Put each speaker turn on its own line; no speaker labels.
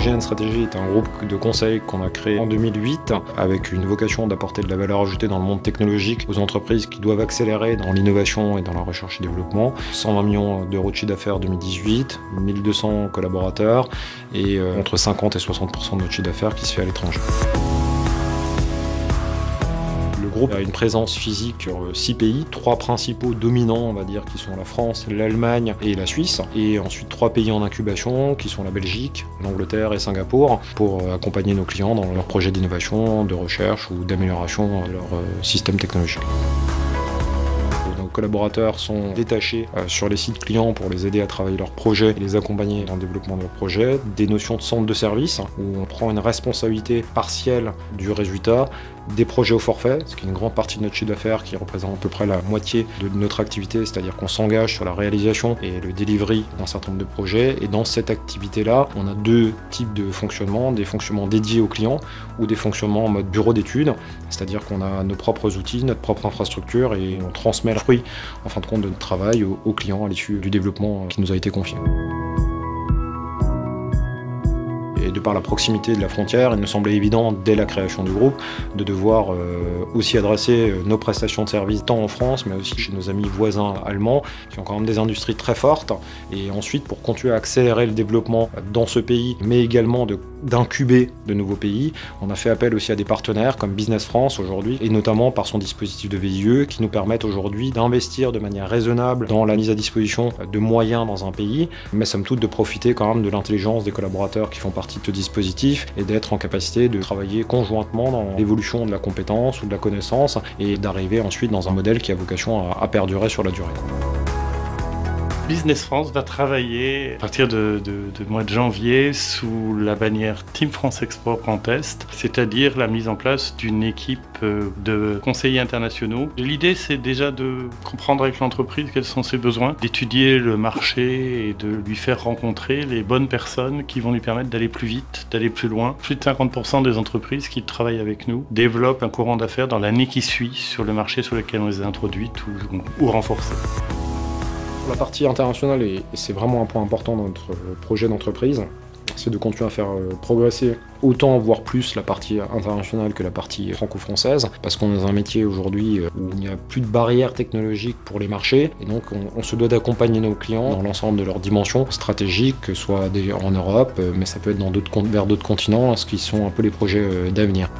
GN Stratégie est un groupe de conseil qu'on a créé en 2008 avec une vocation d'apporter de la valeur ajoutée dans le monde technologique aux entreprises qui doivent accélérer dans l'innovation et dans la recherche et développement. 120 millions d'euros de chiffre d'affaires en 2018, 1200 collaborateurs et entre 50 et 60% de notre chiffre d'affaires qui se fait à l'étranger. Le groupe a une présence physique sur 6 pays, 3 principaux dominants, on va dire, qui sont la France, l'Allemagne et la Suisse, et ensuite 3 pays en incubation, qui sont la Belgique, l'Angleterre et Singapour, pour accompagner nos clients dans leurs projets d'innovation, de recherche ou d'amélioration de leur système technologique. Nos collaborateurs sont détachés sur les sites clients pour les aider à travailler leurs projets et les accompagner dans le développement de leurs projets. Des notions de centre de service, où on prend une responsabilité partielle du résultat, des projets au forfait, ce qui est une grande partie de notre chiffre d'affaires qui représente à peu près la moitié de notre activité, c'est-à-dire qu'on s'engage sur la réalisation et le delivery d'un certain nombre de projets. Et dans cette activité-là, on a 2 types de fonctionnement, des fonctionnements dédiés aux clients ou des fonctionnements en mode bureau d'études, c'est-à-dire qu'on a nos propres outils, notre propre infrastructure et on transmet le fruit en fin de compte de notre travail aux clients à l'issue du développement qui nous a été confié. Et de par la proximité de la frontière, il nous semblait évident, dès la création du groupe, de devoir aussi adresser nos prestations de services tant en France, mais aussi chez nos amis voisins allemands, qui ont quand même des industries très fortes. Et ensuite, pour continuer à accélérer le développement dans ce pays, mais également d'incuber de nouveaux pays, on a fait appel aussi à des partenaires comme Business France aujourd'hui, et notamment par son dispositif de VIE, qui nous permettent aujourd'hui d'investir de manière raisonnable dans la mise à disposition de moyens dans un pays, mais somme toute de profiter quand même de l'intelligence des collaborateurs qui font partie de ce dispositif et d'être en capacité de travailler conjointement dans l'évolution de la compétence ou de la connaissance et d'arriver ensuite dans un modèle qui a vocation à perdurer sur la durée.
Business France va travailler à partir de mois de janvier sous la bannière Team France Export Grand Est, c'est-à-dire la mise en place d'une équipe de conseillers internationaux. L'idée, c'est déjà de comprendre avec l'entreprise quels sont ses besoins, d'étudier le marché et de lui faire rencontrer les bonnes personnes qui vont lui permettre d'aller plus vite, d'aller plus loin. Plus de 50% des entreprises qui travaillent avec nous développent un courant d'affaires dans l'année qui suit sur le marché sur lequel on les a introduites ou renforcées.
La partie internationale, et c'est vraiment un point important dans notre projet d'entreprise, c'est de continuer à faire progresser autant, voire plus, la partie internationale que la partie franco-française, parce qu'on est dans un métier aujourd'hui où il n'y a plus de barrières technologiques pour les marchés, et donc on se doit d'accompagner nos clients dans l'ensemble de leurs dimensions stratégiques, que ce soit en Europe, mais ça peut être vers d'autres continents, ce qui sont un peu les projets d'avenir.